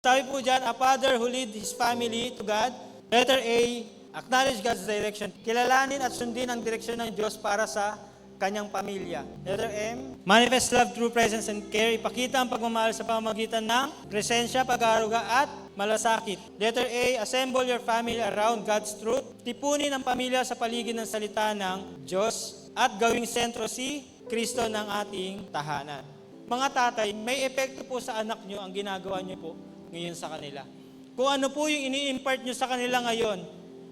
Sabi po dyan, a father who lead his family to God. Letter A, acknowledge God's direction. Kilalanin at sundin ang direksyon ng Diyos para sa kanyang pamilya. Letter M, manifest love through presence and care. Ipakita ang pagmamahal sa pamamagitan ng presensya, pag-aaruga at malasakit. Letter A, assemble your family around God's truth. Tipunin ang pamilya sa paligid ng salita ng Diyos at gawing sentro si Kristo ng ating tahanan. Mga tatay, may epekto po sa anak nyo ang ginagawa nyo po ngayon sa kanila. Kung ano po yung ini-impart nyo sa kanila ngayon,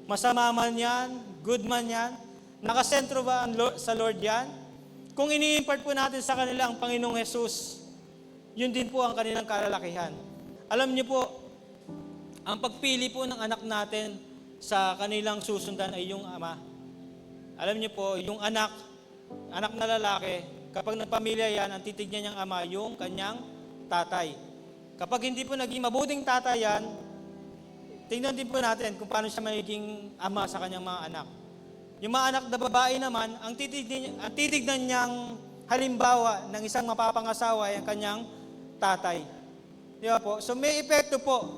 masama man yan, good man yan, nakasentro ba sa Lord yan? Kung ini-impart po natin sa kanila ang Panginoong Jesus, yun din po ang kanilang kalalakihan. Alam niyo po, ang pagpili po ng anak natin sa kanilang susundan ay yung ama. Alam niyo po, yung anak na lalaki, kapag nagpamilya yan, ang titignan niyang ama, yung kanyang tatay. Kapag hindi po naging mabuting tatay yan, tingnan din po natin kung paano siya magiging ama sa kanyang mga anak. Yung mga anak na babae naman, ang titignan niyang halimbawa ng isang mapapangasawa ay ang kanyang tatay. Di ba po? So may epekto po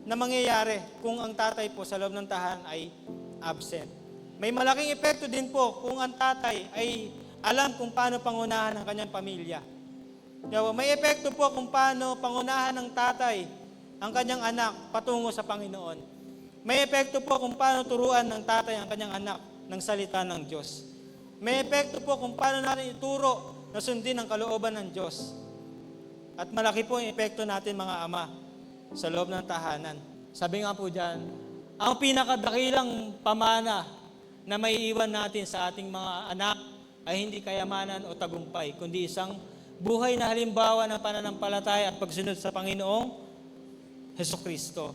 na mangyayari kung ang tatay po sa loob ng tahanan ay absent. May malaking epekto din po kung ang tatay ay alam kung paano pangunahan ang kanyang pamilya. Di ba? May epekto po kung paano pangunahan ng tatay ang kanyang anak patungo sa Panginoon. May epekto po kung paano turuan ng tatay ang kanyang anak ng salita ng Diyos. May epekto po kung paano natin ituro na sundin ang kalooban ng Diyos. At malaki po ang epekto natin mga ama sa loob ng tahanan. Sabi nga po dyan, ang pinakadakilang pamana na may iwan natin sa ating mga anak ay hindi kayamanan o tagumpay, kundi isang buhay na halimbawa ng pananampalataya at pagsunod sa Panginoong Hesukristo.